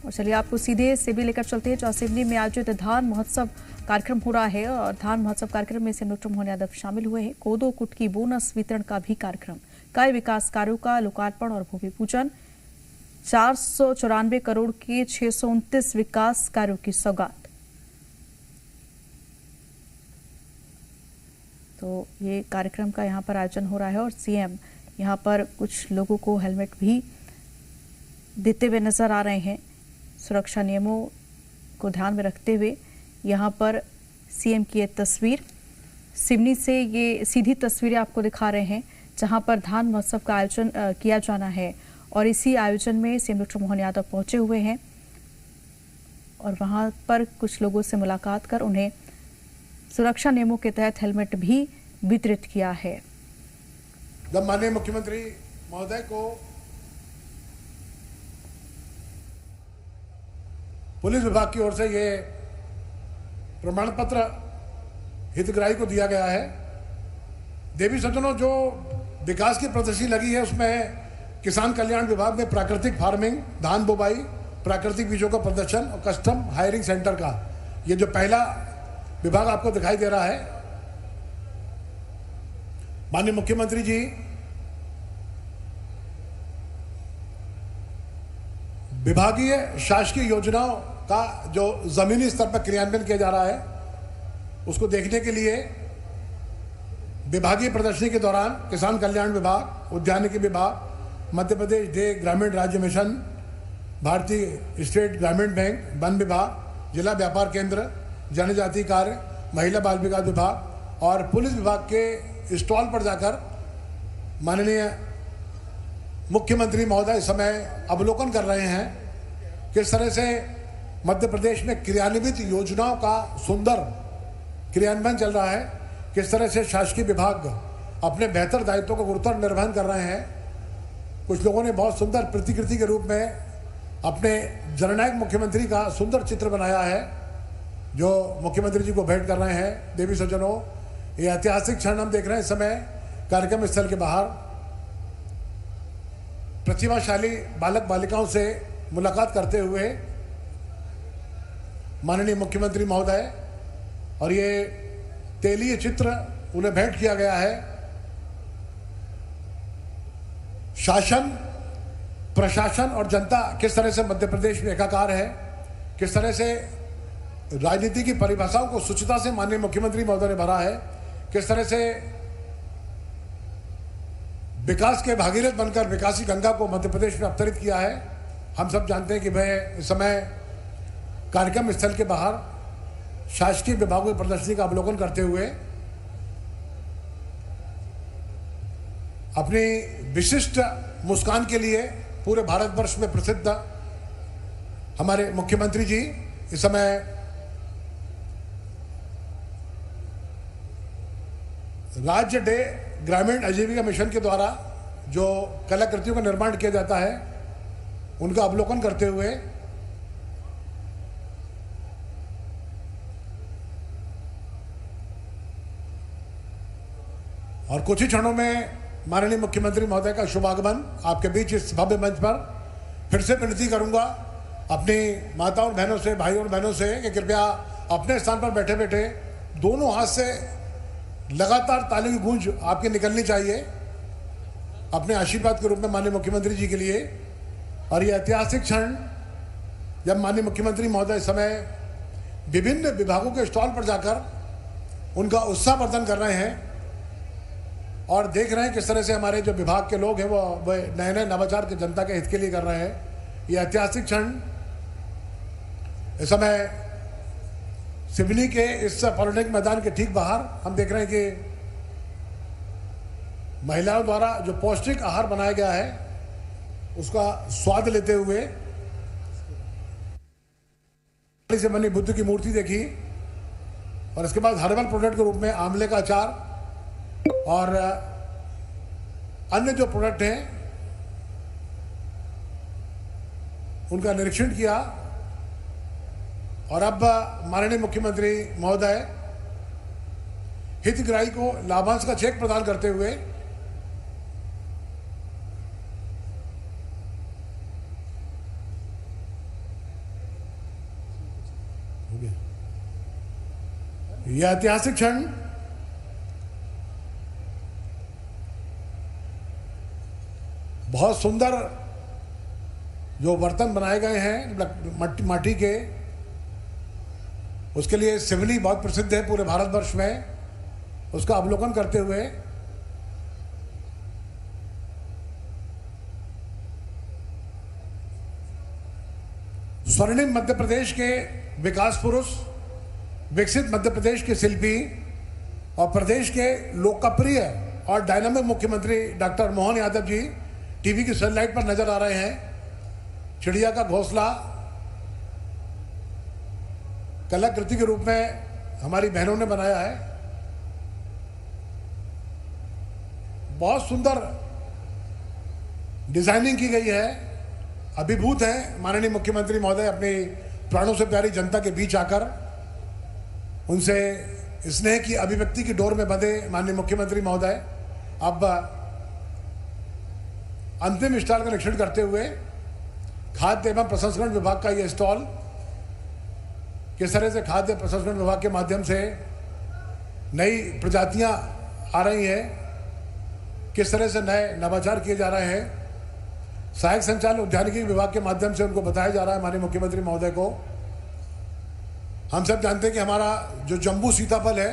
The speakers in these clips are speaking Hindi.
और चलिए आपको सीधे सिवनी लेकर चलते हैं, जहाँ सिवनी में आयोजित धान महोत्सव कार्यक्रम हो रहा है। और धान महोत्सव कार्यक्रम में सिवनी डॉक्टर मोहन यादव शामिल हुए हैं। कोदो कुटकी बोनस वितरण का भी कार्यक्रम, कई विकास कार्यों का लोकार्पण और भूमि पूजन, 494 करोड़ के 629 विकास कार्यों की सौगात। तो ये कार्यक्रम का यहाँ पर आयोजन हो रहा है और सीएम यहाँ पर कुछ लोगों को हेलमेट भी देते हुए नजर आ रहे हैं। सुरक्षा नियमों को ध्यान में रखते हुए यहाँ पर सीएम की ये तस्वीर, सिवनी से ये सीधी तस्वीरें आपको दिखा रहे हैं, जहाँ पर धान महोत्सव का आयोजन किया जाना है। और इसी आयोजन में सीएम डॉक्टर मोहन यादव पहुंचे हुए हैं और वहां पर कुछ लोगों से मुलाकात कर उन्हें सुरक्षा नियमों के तहत हेलमेट भी वितरित किया है। जब माननीय मुख्यमंत्री महोदय को पुलिस विभाग की ओर से ये प्रमाण पत्र हितग्राही को दिया गया है। देवी सज्जनों, जो विकास की प्रदर्शनी लगी है उसमें किसान कल्याण विभाग में प्राकृतिक फार्मिंग, धान बुवाई, प्राकृतिक बीजों का प्रदर्शन और कस्टम हायरिंग सेंटर का ये जो पहला विभाग आपको दिखाई दे रहा है, माननीय मुख्यमंत्री जी विभागीय शासकीय योजनाओं का जो जमीनी स्तर पर क्रियान्वयन किया जा रहा है उसको देखने के लिए विभागीय प्रदर्शनी के दौरान किसान कल्याण विभाग, उद्यानिकी विभाग, मध्य प्रदेश डे ग्रामीण राज्य मिशन, भारतीय स्टेट ग्रामीण बैंक, वन विभाग, जिला व्यापार केंद्र, जनजातीय कार्य, महिला बाल विकास विभाग और पुलिस विभाग के स्टॉल पर जाकर माननीय मुख्यमंत्री महोदय इस समय अवलोकन कर रहे हैं किस तरह से मध्य प्रदेश में क्रियान्वित योजनाओं का सुंदर क्रियान्वयन चल रहा है, किस तरह से शासकीय विभाग अपने बेहतर दायित्वों का गुरुतर निर्वहन कर रहे हैं। कुछ लोगों ने बहुत सुंदर प्रतिकृति के रूप में अपने जननायक मुख्यमंत्री का सुंदर चित्र बनाया है जो मुख्यमंत्री जी को भेंट कर रहे हैं। देवी सज्जनों, ये ऐतिहासिक क्षण हम देख रहे हैं इस समय कार्यक्रम स्थल के बाहर। प्रतिभाशाली बालक बालिकाओं से मुलाकात करते हुए माननीय मुख्यमंत्री महोदय, और ये तेलीय चित्र उन्हें भेंट किया गया है। शासन, प्रशासन और जनता किस तरह से मध्य प्रदेश में एकाकार है, किस तरह से राजनीति की परिभाषाओं को सुचिता से माननीय मुख्यमंत्री महोदय ने भरा है, किस तरह से विकास के भागीरथ बनकर विकासी गंगा को मध्य प्रदेश में अवतरित किया है। हम सब जानते हैं कि भाई इस समय कार्यक्रम स्थल के बाहर शासकीय विभागों की प्रदर्शनी का अवलोकन करते हुए अपनी विशिष्ट मुस्कान के लिए पूरे भारतवर्ष में प्रसिद्ध हमारे मुख्यमंत्री जी इस समय राज्य डे ग्रामीण आजीविका मिशन के द्वारा जो कलाकृतियों का निर्माण किया जाता है उनका अवलोकन करते हुए और कुछ ही क्षणों में माननीय मुख्यमंत्री महोदय का शुभागमन आपके बीच इस भव्य मंच पर। फिर से विनती करूंगा अपनी माताओं और बहनों से, भाइयों और बहनों से कि कृपया अपने स्थान पर बैठे बैठे दोनों हाथ से लगातार ताली की गूंज आपकी निकलनी चाहिए अपने आशीर्वाद के रूप में माननीय मुख्यमंत्री जी के लिए। और ये ऐतिहासिक क्षण जब माननीय मुख्यमंत्री महोदय इस समय विभिन्न विभागों के स्टॉल पर जाकर उनका उत्साहवर्धन कर रहे हैं और देख रहे हैं किस तरह से हमारे जो विभाग के लोग हैं वो नए नए नवाचार के जनता के हित के लिए कर रहे हैं। ये ऐतिहासिक क्षण इस समय सिवनी के इस पॉलिटेक्निक मैदान के ठीक बाहर हम देख रहे हैं कि महिलाओं द्वारा जो पौष्टिक आहार बनाया गया है उसका स्वाद लेते हुए से बनी बुद्ध की मूर्ति देखी और इसके बाद हर्बल प्रोडक्ट के रूप में आंवले का अचार और अन्य जो प्रोडक्ट हैं उनका निरीक्षण किया। और अब माननीय मुख्यमंत्री महोदय हितग्राही को लाभांश का चेक प्रदान करते हुए यह ऐतिहासिक क्षण बहुत सुंदर जो बर्तन बनाए गए हैं माटी के, उसके लिए सिवनी बहुत प्रसिद्ध है पूरे भारतवर्ष में। उसका अवलोकन करते हुए स्वर्णिम मध्य प्रदेश के विकास पुरुष, विकसित मध्य प्रदेश के शिल्पी और प्रदेश के लोकप्रिय और डायनामिक मुख्यमंत्री डॉक्टर मोहन यादव जी टीवी की सनलाइट पर नजर आ रहे हैं। चिड़िया का घोंसला कलाकृति के रूप में हमारी बहनों ने बनाया है। बहुत सुंदर डिजाइनिंग की गई है। अभिभूत है माननीय मुख्यमंत्री महोदय अपनी प्राणों से प्यारी जनता के बीच आकर उनसे स्नेह की अभिव्यक्ति की डोर में बंधे माननीय मुख्यमंत्री महोदय अब अंतिम स्टॉल का निरीक्षण करते हुए खाद्य एवं प्रसंस्करण विभाग का यह स्टॉल किस तरह से खाद्य प्रसंस्करण विभाग के माध्यम से नई प्रजातियां आ रही हैं, किस तरह से नए नवाचार किए जा रहे हैं, सहायक संचालन उद्यानिकी विभाग के माध्यम से उनको बताया जा रहा है माननीय मुख्यमंत्री महोदय को। हम सब जानते हैं कि हमारा जो जम्बू सीताफल है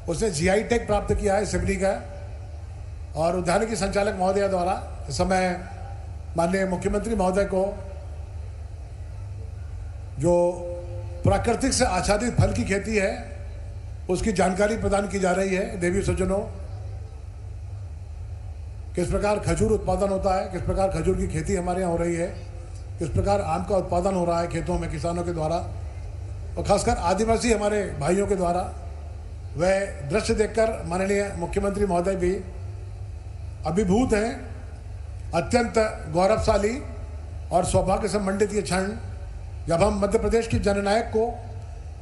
उसने जीआई टैग प्राप्त किया है सिवनी का, और उद्यानिकी संचालक महोदय द्वारा इस समय माननीय मुख्यमंत्री महोदय को जो प्राकृतिक से आच्छादित फल की खेती है उसकी जानकारी प्रदान की जा रही है। देवी सज्जनों, किस प्रकार खजूर उत्पादन होता है, किस प्रकार खजूर की खेती हमारे यहाँ हो रही है, किस प्रकार आम का उत्पादन हो रहा है खेतों में किसानों के द्वारा और खासकर आदिवासी हमारे भाइयों के द्वारा, वह दृश्य देखकर माननीय मुख्यमंत्री महोदय भी अभिभूत हैं। अत्यंत गौरवशाली और सौभाग्य संमंडित ये क्षण जब हम मध्य प्रदेश की जननायक को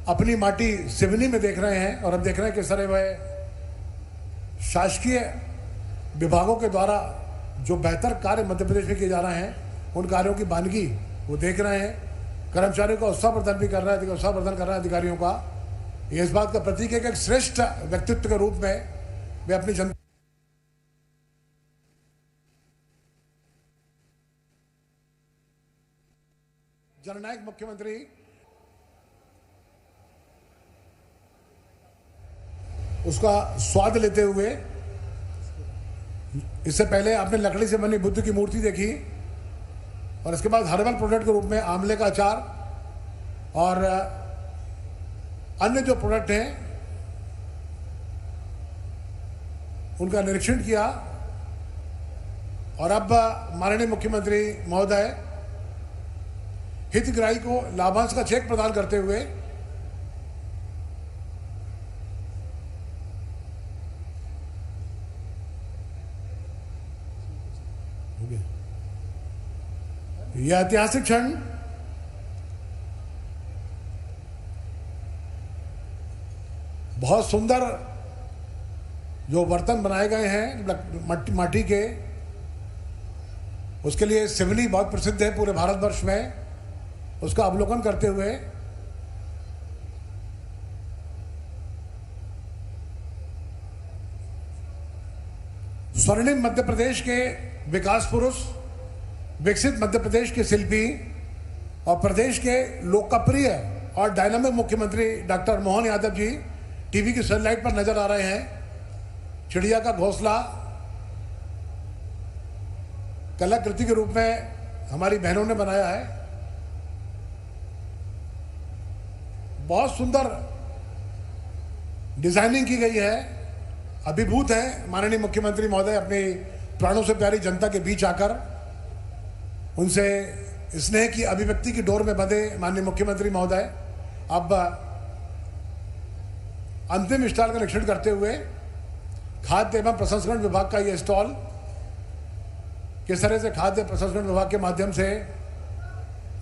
अपनी माटी सिवनी में देख रहे हैं और हम देख रहे हैं किस तरह वह शासकीय विभागों के द्वारा जो बेहतर कार्य मध्य प्रदेश में किए जा रहे हैं उन कार्यों की वानगी वो देख रहे हैं। कर्मचारियों का उत्साह प्रदर्शन भी कर रहा है, उत्साह प्रदर्शन कर रहा है अधिकारियों का। ये इस बात का प्रतीक है कि एक श्रेष्ठ व्यक्तित्व के रूप में वे अपनी जनता जननायक मुख्यमंत्री उसका स्वाद लेते हुए, इससे पहले आपने लकड़ी से बनी बुद्ध की मूर्ति देखी और इसके बाद हर्बल प्रोडक्ट के रूप में आंवले का अचार और अन्य जो प्रोडक्ट हैं उनका निरीक्षण किया। और अब माननीय मुख्यमंत्री महोदय हितग्राही को लाभांश का चेक प्रदान करते हुए यह ऐतिहासिक क्षण बहुत सुंदर जो बर्तन बनाए गए हैं माटी के, उसके लिए सिवनी बहुत प्रसिद्ध है पूरे भारतवर्ष में। उसका अवलोकन करते हुए स्वर्णिम मध्य प्रदेश के विकास पुरुष, विकसित मध्य प्रदेश के शिल्पी और प्रदेश के लोकप्रिय और डायनामिक मुख्यमंत्री डॉक्टर मोहन यादव जी टीवी की सनलाइट पर नजर आ रहे हैं। चिड़िया का घोंसला कलाकृति के रूप में हमारी बहनों ने बनाया है। बहुत सुंदर डिजाइनिंग की गई है। अभिभूत है माननीय मुख्यमंत्री महोदय अपनी प्राणों से प्यारी जनता के बीच आकर उनसे स्नेह की अभिव्यक्ति की डोर में बंधे माननीय मुख्यमंत्री महोदय अब अंतिम स्टॉल का निरीक्षण करते हुए खाद्य एवं प्रसंस्करण विभाग का यह स्टॉल किस तरह से खाद्य प्रसंस्करण विभाग के माध्यम से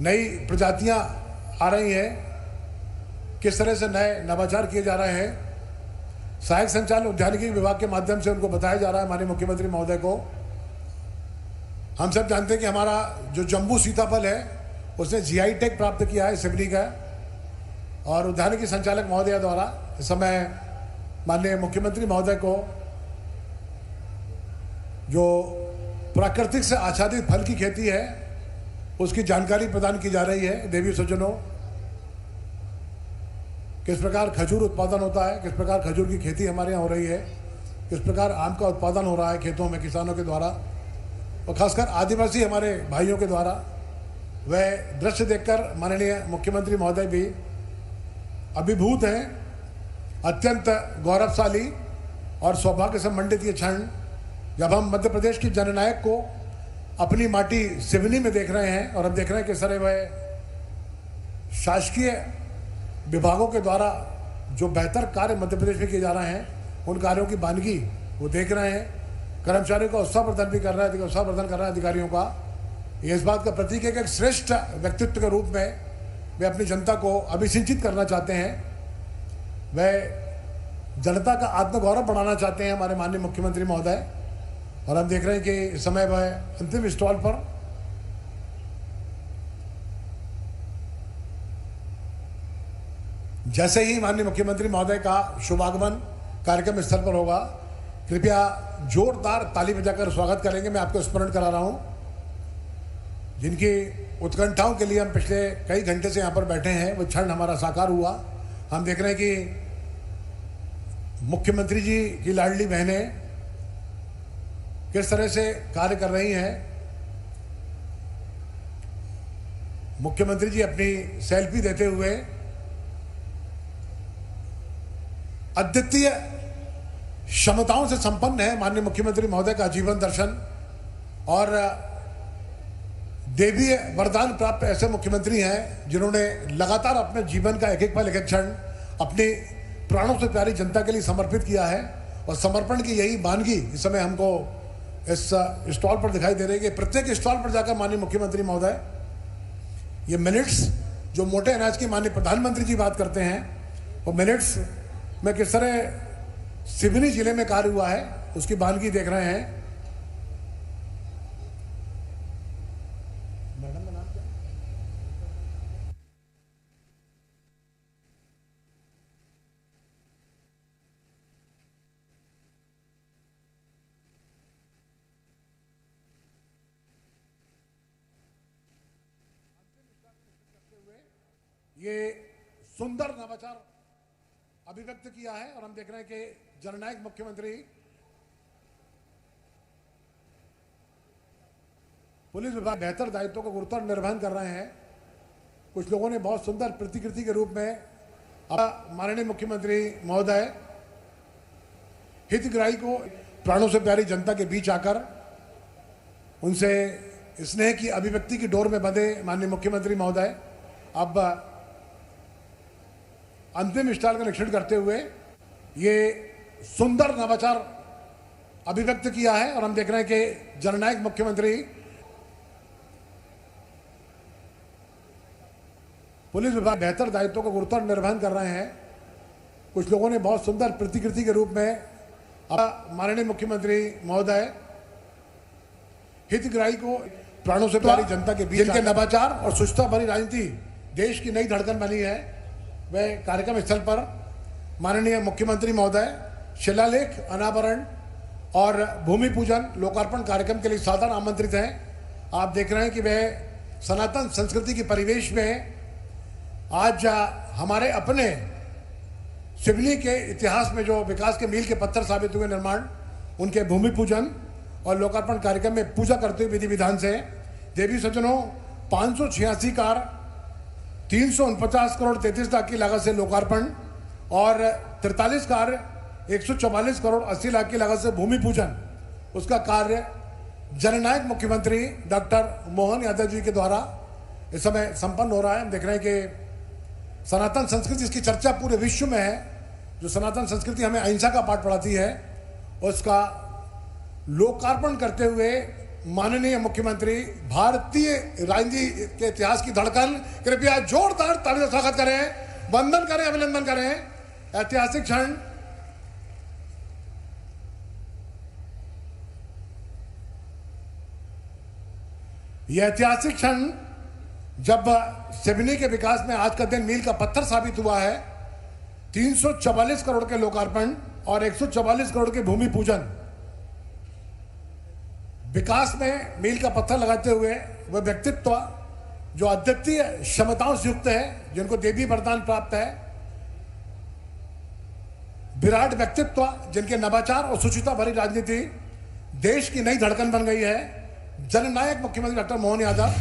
नई प्रजातियां आ रही हैं, किस तरह से नए नवाचार किए जा रहे हैं, सहायक संचालन उद्यानिकी विभाग के माध्यम से उनको बताया जा रहा है माननीय मुख्यमंत्री महोदय को। हम सब जानते हैं कि हमारा जो जम्बू सीताफल है उसने जीआई टैग प्राप्त किया है सिवनी का, और उद्यानिकी संचालक महोदय द्वारा इस समय माननीय मुख्यमंत्री महोदय को जो प्राकृतिक से आच्छादित फल की खेती है उसकी जानकारी प्रदान की जा रही है। देवी सज्जनों, किस प्रकार खजूर उत्पादन होता है, किस प्रकार खजूर की खेती हमारे यहाँ हो रही है, किस प्रकार आम का उत्पादन हो रहा है खेतों में किसानों के द्वारा और खासकर आदिवासी हमारे भाइयों के द्वारा, वह दृश्य देखकर माननीय मुख्यमंत्री महोदय भी अभिभूत हैं। अत्यंत गौरवशाली और सौभाग्य से मंडित ये क्षण जब हम मध्य प्रदेश की जननायक को अपनी माटी सिवनी में देख रहे हैं और हम देख रहे हैं किस तरह वह शासकीय विभागों के द्वारा जो बेहतर कार्य मध्य प्रदेश में किए जा रहे हैं उन कार्यों की बानगी वो देख रहे हैं। कर्मचारियों का उत्साहवर्धन भी कर रहा है, उत्साहवर्धन कर रहा है अधिकारियों का। ये इस बात का प्रतीक है कि एक श्रेष्ठ व्यक्तित्व के रूप में वे अपनी जनता को अभिसिंचित करना चाहते हैं, वह जनता का आत्मगौरव बढ़ाना चाहते हैं हमारे माननीय मुख्यमंत्री महोदय। और हम देख रहे हैं कि इस समय वह अंतिम स्टॉल पर जैसे ही माननीय मुख्यमंत्री महोदय का शुभागमन कार्यक्रम स्थल पर होगा, कृपया जोरदार ताली बजाकर स्वागत करेंगे। मैं आपको स्मरण करा रहा हूं, जिनकी उत्कंठाओं के लिए हम पिछले कई घंटे से यहाँ पर बैठे हैं, वो क्षण हमारा साकार हुआ। हम देख रहे हैं कि मुख्यमंत्री जी की लाडली बहनें किस तरह से कार्य कर रही हैं। मुख्यमंत्री जी अपनी सेल्फी देते हुए अद्वितीय क्षमताओं से संपन्न है माननीय मुख्यमंत्री महोदय का जीवन दर्शन और देवीय वरदान प्राप्त ऐसे मुख्यमंत्री हैं जिन्होंने लगातार अपने जीवन का एक एक पल एक एक क्षण अपने प्राणों से प्यारी जनता के लिए समर्पित किया है। और समर्पण की यही वानगी इस समय हमको इस स्टॉल पर दिखाई दे रही है। प्रत्येक स्टॉल पर जाकर माननीय मुख्यमंत्री महोदय ये मिलेट्स जो मोटे अनाज की माननीय प्रधानमंत्री जी बात करते हैं, वो मिलेट्स में किस तरह सिवनी जिले में कार्य हुआ है उसकी वानगी देख रहे हैं। मैडम का नाम क्या? ये सुंदर नवाचार अभिव्यक्त किया है और हम देख रहे हैं कि जननायक मुख्यमंत्री पुलिस विभाग बेहतर दायित्वों का गुरुतर निर्वहन कर रहे हैं। कुछ लोगों ने बहुत सुंदर प्रतिकृति के रूप में माननीय मुख्यमंत्री महोदय हितग्राही को प्राणों से प्यारी जनता के बीच आकर उनसे स्नेह की अभिव्यक्ति की डोर में बंधे माननीय मुख्यमंत्री महोदय अब अंतिम स्टॉल का निरीक्षण करते हुए ये सुंदर नवाचार अभिव्यक्त किया है और हम देख रहे हैं कि जननायक मुख्यमंत्री पुलिस विभाग बेहतर दायित्वों का गुरुतर निर्वहन कर रहे हैं। कुछ लोगों ने बहुत सुंदर प्रतिकृति के रूप में माननीय मुख्यमंत्री महोदय हितग्राही को प्राणों से प्यारी जनता के बीच जिनके नवाचार और सुष्ठा भरी राजनीति देश की नई धड़कन बनी है, वह कार्यक्रम स्थल पर माननीय मुख्यमंत्री महोदय शिलालेख, अनावरण और भूमि पूजन लोकार्पण कार्यक्रम के लिए सादर आमंत्रित हैं। आप देख रहे हैं कि वह सनातन संस्कृति के परिवेश में आज हमारे अपने सिवनी के इतिहास में जो विकास के मील के पत्थर साबित हुए निर्माण, उनके भूमि पूजन और लोकार्पण कार्यक्रम में पूजा करते हुए विधि विधान से देवी सज्जनों 586 कार 349 करोड़ 33 लाख की लागत से लोकार्पण और 43 कार 144 करोड़ 80 लाख की लागत से भूमि पूजन, उसका कार्य जननायक मुख्यमंत्री डॉक्टर मोहन यादव जी के द्वारा इस समय संपन्न हो रहा है। हम देख रहे हैं कि सनातन संस्कृति, इसकी चर्चा पूरे विश्व में है। जो सनातन संस्कृति हमें अहिंसा का पाठ पढ़ाती है, उसका लोकार्पण करते हुए माननीय मुख्यमंत्री भारतीय राजनीति के इतिहास की धड़कन, कृपया जोरदार ताली से स्वागत करें, वंदन करें, अभिनंदन करें। ऐतिहासिक क्षण यह ऐतिहासिक क्षण जब सिवनी के विकास में आज का दिन मील का पत्थर साबित हुआ है, 344 करोड़ के लोकार्पण और 144 करोड़ के भूमि पूजन, विकास में मील का पत्थर लगाते हुए वह व्यक्तित्व जो अद्वितीय क्षमताओं से युक्त है, जिनको देवी वरदान प्राप्त है, विराट व्यक्तित्व जिनके नवाचार और सुचिता भरी राजनीति देश की नई धड़कन बन गई है, जननायक मुख्यमंत्री डॉक्टर मोहन यादव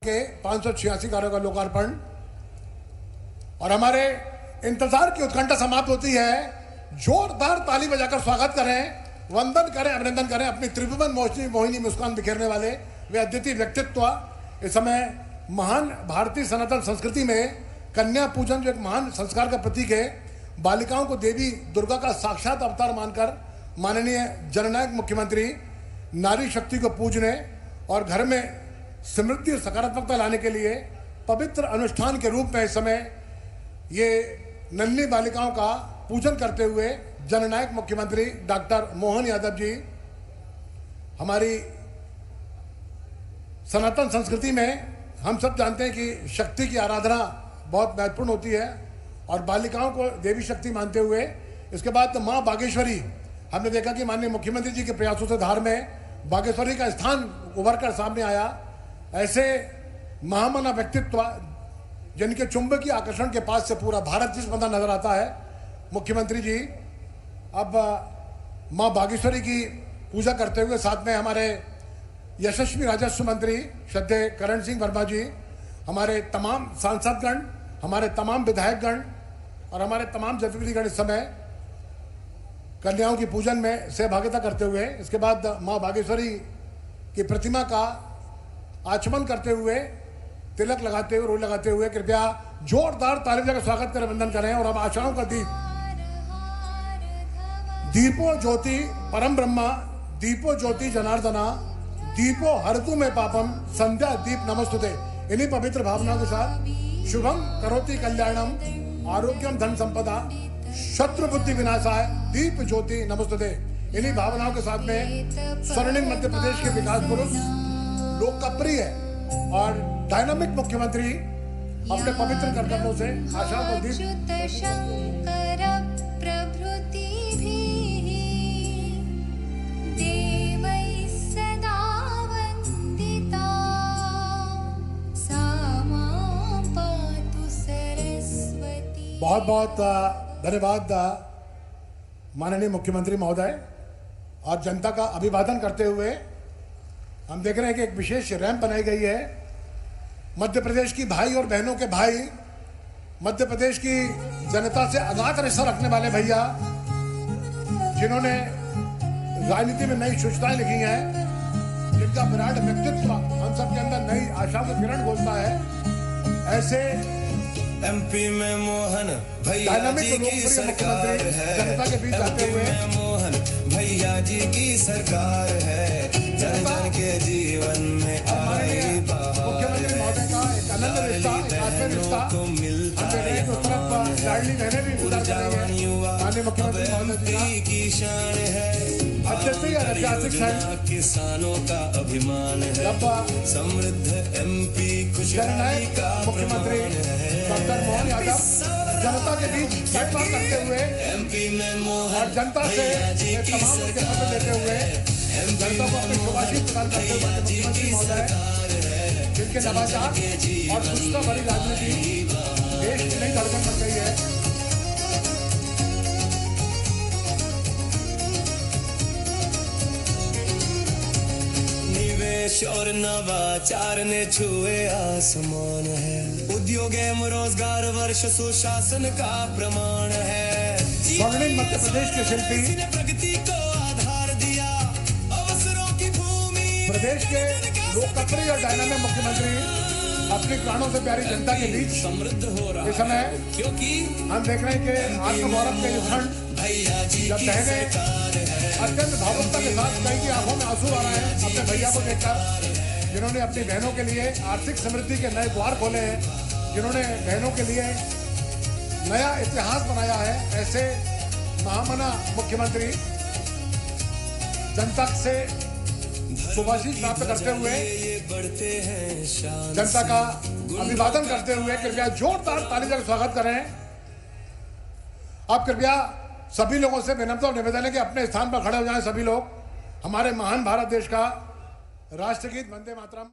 के 586 कार्यों का लोकार्पण। और हमारे इंतजार की उत्कंठा समाप्त होती है। जोरदार ताली बजाकर स्वागत करें, वंदन करें, अभिनंदन करें अपनी त्रिभुवन मोहिनी मुस्कान बिखेरने वाले वे अद्वितीय व्यक्तित्व। इस समय महान भारतीय सनातन संस्कृति में कन्या पूजन जो एक महान संस्कार का प्रतीक है, बालिकाओं को देवी दुर्गा का साक्षात अवतार मानकर माननीय जननायक मुख्यमंत्री नारी शक्ति को पूजने और घर में समृद्धि और सकारात्मकता लाने के लिए पवित्र अनुष्ठान के रूप में इस समय ये नन्ही बालिकाओं का पूजन करते हुए जननायक मुख्यमंत्री डॉक्टर मोहन यादव जी, हमारी सनातन संस्कृति में हम सब जानते हैं कि शक्ति की आराधना बहुत महत्वपूर्ण होती है और बालिकाओं को देवी शक्ति मानते हुए इसके बाद माँ बागेश्वरी, हमने देखा कि माननीय मुख्यमंत्री जी के प्रयासों से धार में बागेश्वरी का स्थान उभर कर सामने आया। ऐसे महामना व्यक्तित्व जिनके चुंबकीय आकर्षण के पास से पूरा भारत जिस बंदा नजर आता है, मुख्यमंत्री जी अब मां बागेश्वरी की पूजा करते हुए साथ में हमारे यशस्वी राजस्व मंत्री श्रद्धेय करण सिंह वर्मा जी, हमारे तमाम सांसदगण, हमारे तमाम विधायकगण और हमारे तमाम जनप्रतिनिधिगण इस समय कन्याओं की पूजन में सहभागिता करते हुए इसके बाद मां बागेश्वरी की प्रतिमा का आचमन करते हुए, तिलक लगाते हुए, रोल लगाते हुए कृपया जोरदार ताली बजाकर स्वागत करें, वंदन करें। और अब आशाओं का दीप, दीपो ज्योति परम ब्रह्मा, दीपो ज्योति जनार्दना, दीपो हरतु में पापम, संध्या दीप नमस्तुते। इन्हीं पवित्र भावनाओं के साथ शुभम करोति कल्याणम, आरोग्यम धन संपदा, शत्रु बुद्धि विनाशाय, दीप ज्योति नमस्तुते। इन्हीं भावनाओं के साथ में स्वर्णिम मध्य प्रदेश के विकास पुरुष, लोकप्रिय और डायनामिक मुख्यमंत्री अपने पवित्र करतव्यों से आशा को दीप बहुत बहुत धन्यवाद माननीय मुख्यमंत्री महोदय। और जनता का अभिवादन करते हुए हम देख रहे हैं कि एक विशेष रैंप बनाई गई है। मध्य प्रदेश की भाई और बहनों के भाई, मध्य प्रदेश की जनता से अगाध रिश्ता रखने वाले भैया, जिन्होंने राजनीति में नई सूचनाएं लिखी हैं, जिनका विराट व्यक्तित्व हम सबके अंदर नई आशाओं का किरण घोषता है, ऐसे एमपी में मोहन भैया जी की सरकार है, जनता के बीच आते हुए मोहन भैया जी की सरकार है, जन जन के जीवन में आए मुख्यमंत्री महोदय का एक अनंत रिश्ता, आत्मीय रिश्ता को मिलता है। लाडली बहनें भी गुजर रही हैं। माननीय मुख्यमंत्री महोदय की शान है, किसानों का अभिमान है, समृद्ध एमपी खुशहाली का मुख्यमंत्री डॉक्टर मोहन यादव जनता के बीच बात करते हुए एमपी में मोहन और जनता से तमाम पत्र देते हुए जनता को अपनी शुभाशीष प्रदान करते हुए मुख्यमंत्री महोदय, जिनके नवाचार और सुचिता भरी राजनीति देश की नई धड़कन बन गई है। निवेश और नवाचार ने छुए आसमान है, उद्योग एवं रोजगार वर्ष सुशासन का प्रमाण है। स्वर्णिम मध्य प्रदेश के शिल्पी, प्रगति को आधार दिया, अवसरों की भूमि, प्रदेश के लोकप्रिय और डायनामिक मुख्यमंत्री अपनी प्राणों से प्यारी जनता के बीच समृद्ध हो रहा इस समय क्योंकि हम देख रहे हैं कि आत्मगौरव के क्षण भैया जी जब बहनें अत्यंत भावुकता के साथ कई की आंखों में आंसू आ रहे हैं अपने भैया को देखकर, जिन्होंने अपनी बहनों के लिए आर्थिक समृद्धि के नए द्वार खोले हैं, जिन्होंने बहनों के लिए नया इतिहास बनाया है, ऐसे महामना मुख्यमंत्री जनता से सुभाषित प्राप्त करते हुए जनता का अभिवादन करते हुए कृपया जोरदार ताली से स्वागत करें। आप कृपया सभी लोगों से विनम्र और निवेदन है कि अपने स्थान पर खड़े हो जाएं सभी लोग। हमारे महान भारत देश का राष्ट्रगीत वंदे मातरम।